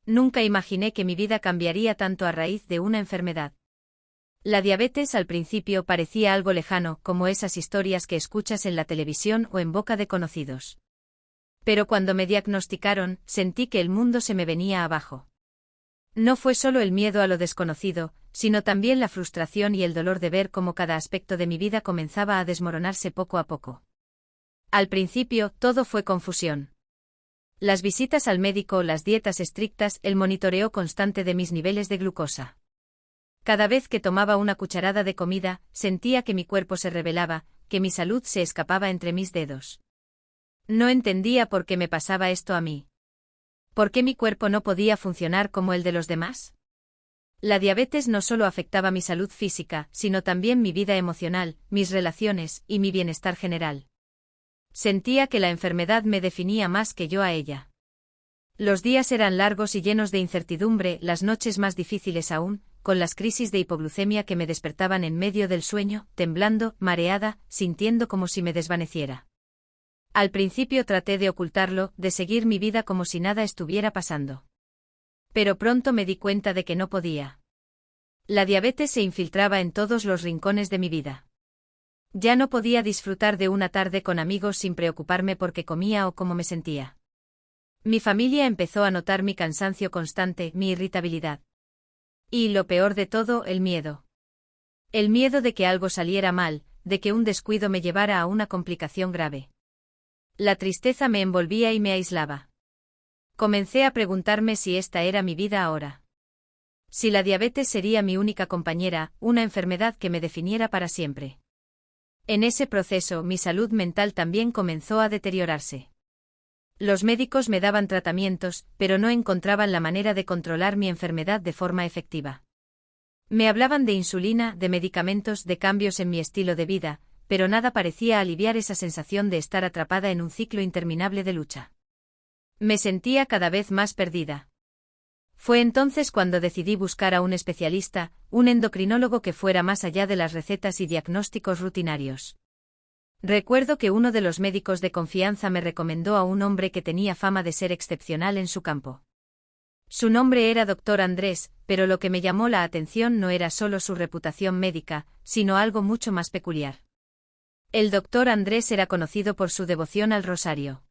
Nunca imaginé que mi vida cambiaría tanto a raíz de una enfermedad. La diabetes al principio parecía algo lejano, como esas historias que escuchas en la televisión o en boca de conocidos. Pero cuando me diagnosticaron, sentí que el mundo se me venía abajo. No fue solo el miedo a lo desconocido, sino también la frustración y el dolor de ver cómo cada aspecto de mi vida comenzaba a desmoronarse poco a poco. Al principio, todo fue confusión. Las visitas al médico, las dietas estrictas, el monitoreo constante de mis niveles de glucosa. Cada vez que tomaba una cucharada de comida, sentía que mi cuerpo se rebelaba, que mi salud se escapaba entre mis dedos. No entendía por qué me pasaba esto a mí. ¿Por qué mi cuerpo no podía funcionar como el de los demás? La diabetes no solo afectaba mi salud física, sino también mi vida emocional, mis relaciones y mi bienestar general. Sentía que la enfermedad me definía más que yo a ella. Los días eran largos y llenos de incertidumbre, las noches más difíciles aún, con las crisis de hipoglucemia que me despertaban en medio del sueño, temblando, mareada, sintiendo como si me desvaneciera. Al principio traté de ocultarlo, de seguir mi vida como si nada estuviera pasando. Pero pronto me di cuenta de que no podía. La diabetes se infiltraba en todos los rincones de mi vida. Ya no podía disfrutar de una tarde con amigos sin preocuparme por qué comía o cómo me sentía. Mi familia empezó a notar mi cansancio constante, mi irritabilidad. Y lo peor de todo, el miedo. El miedo de que algo saliera mal, de que un descuido me llevara a una complicación grave. La tristeza me envolvía y me aislaba. Comencé a preguntarme si esta era mi vida ahora. Si la diabetes sería mi única compañera, una enfermedad que me definiera para siempre. En ese proceso, mi salud mental también comenzó a deteriorarse. Los médicos me daban tratamientos, pero no encontraban la manera de controlar mi enfermedad de forma efectiva. Me hablaban de insulina, de medicamentos, de cambios en mi estilo de vida, pero nada parecía aliviar esa sensación de estar atrapada en un ciclo interminable de lucha. Me sentía cada vez más perdida. Fue entonces cuando decidí buscar a un especialista, un endocrinólogo que fuera más allá de las recetas y diagnósticos rutinarios. Recuerdo que uno de los médicos de confianza me recomendó a un hombre que tenía fama de ser excepcional en su campo. Su nombre era Dr. Andrés, pero lo que me llamó la atención no era solo su reputación médica, sino algo mucho más peculiar. El Dr. Andrés era conocido por su devoción al rosario.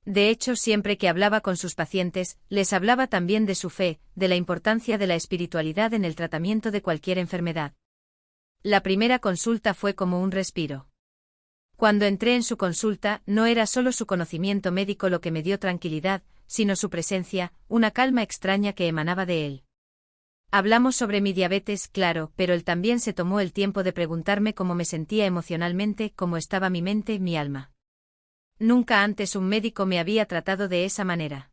De hecho, siempre que hablaba con sus pacientes, les hablaba también de su fe, de la importancia de la espiritualidad en el tratamiento de cualquier enfermedad. La primera consulta fue como un respiro. Cuando entré en su consulta, no era solo su conocimiento médico lo que me dio tranquilidad, sino su presencia, una calma extraña que emanaba de él. Hablamos sobre mi diabetes, claro, pero él también se tomó el tiempo de preguntarme cómo me sentía emocionalmente, cómo estaba mi mente, mi alma. Nunca antes un médico me había tratado de esa manera.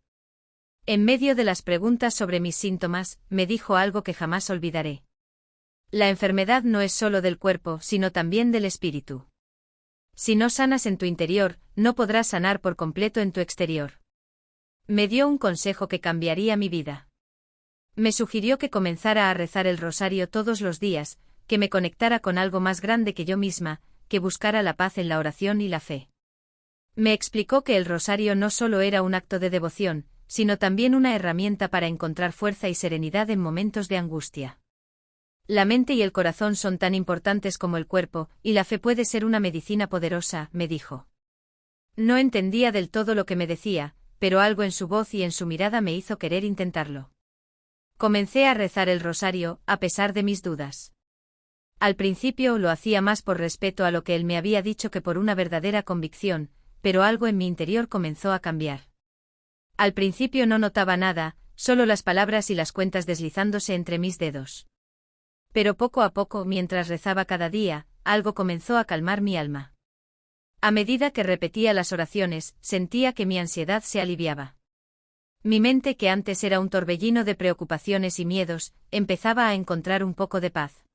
En medio de las preguntas sobre mis síntomas, me dijo algo que jamás olvidaré. La enfermedad no es solo del cuerpo, sino también del espíritu. Si no sanas en tu interior, no podrás sanar por completo en tu exterior. Me dio un consejo que cambiaría mi vida. Me sugirió que comenzara a rezar el rosario todos los días, que me conectara con algo más grande que yo misma, que buscara la paz en la oración y la fe. Me explicó que el rosario no solo era un acto de devoción, sino también una herramienta para encontrar fuerza y serenidad en momentos de angustia. La mente y el corazón son tan importantes como el cuerpo, y la fe puede ser una medicina poderosa, me dijo. No entendía del todo lo que me decía, pero algo en su voz y en su mirada me hizo querer intentarlo. Comencé a rezar el rosario, a pesar de mis dudas. Al principio lo hacía más por respeto a lo que él me había dicho que por una verdadera convicción, pero algo en mi interior comenzó a cambiar. Al principio no notaba nada, solo las palabras y las cuentas deslizándose entre mis dedos. Pero poco a poco, mientras rezaba cada día, algo comenzó a calmar mi alma. A medida que repetía las oraciones, sentía que mi ansiedad se aliviaba. Mi mente, que antes era un torbellino de preocupaciones y miedos, empezaba a encontrar un poco de paz.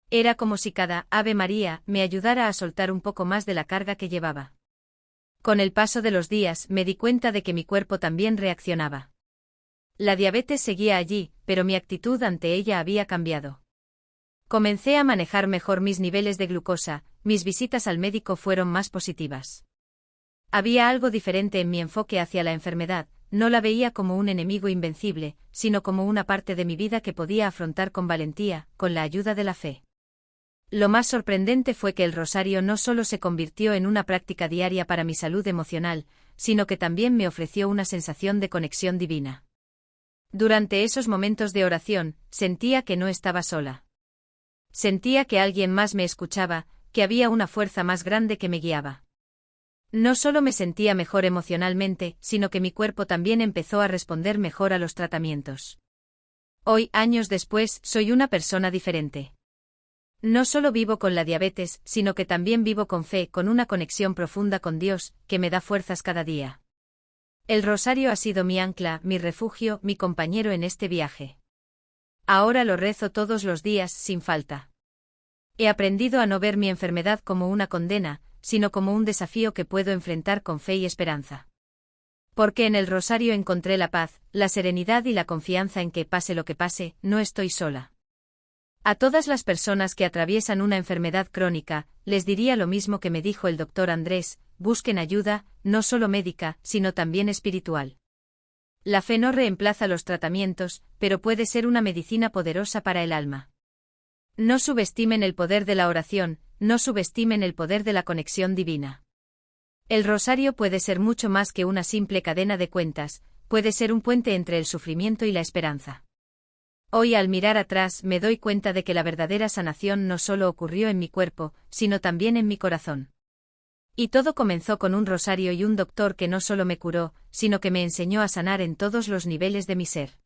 Era como si cada Ave María me ayudara a soltar un poco más de la carga que llevaba. Con el paso de los días me di cuenta de que mi cuerpo también reaccionaba. La diabetes seguía allí, pero mi actitud ante ella había cambiado. Comencé a manejar mejor mis niveles de glucosa, mis visitas al médico fueron más positivas. Había algo diferente en mi enfoque hacia la enfermedad, no la veía como un enemigo invencible, sino como una parte de mi vida que podía afrontar con valentía, con la ayuda de la fe. Lo más sorprendente fue que el rosario no solo se convirtió en una práctica diaria para mi salud emocional, sino que también me ofreció una sensación de conexión divina. Durante esos momentos de oración, sentía que no estaba sola. Sentía que alguien más me escuchaba, que había una fuerza más grande que me guiaba. No solo me sentía mejor emocionalmente, sino que mi cuerpo también empezó a responder mejor a los tratamientos. Hoy, años después, soy una persona diferente. No solo vivo con la diabetes, sino que también vivo con fe, con una conexión profunda con Dios, que me da fuerzas cada día. El rosario ha sido mi ancla, mi refugio, mi compañero en este viaje. Ahora lo rezo todos los días, sin falta. He aprendido a no ver mi enfermedad como una condena, sino como un desafío que puedo enfrentar con fe y esperanza. Porque en el rosario encontré la paz, la serenidad y la confianza en que, pase lo que pase, no estoy sola. A todas las personas que atraviesan una enfermedad crónica, les diría lo mismo que me dijo el doctor Andrés: busquen ayuda, no solo médica, sino también espiritual. La fe no reemplaza los tratamientos, pero puede ser una medicina poderosa para el alma. No subestimen el poder de la oración, no subestimen el poder de la conexión divina. El rosario puede ser mucho más que una simple cadena de cuentas, puede ser un puente entre el sufrimiento y la esperanza. Hoy, al mirar atrás, me doy cuenta de que la verdadera sanación no solo ocurrió en mi cuerpo, sino también en mi corazón. Y todo comenzó con un rosario y un doctor que no solo me curó, sino que me enseñó a sanar en todos los niveles de mi ser.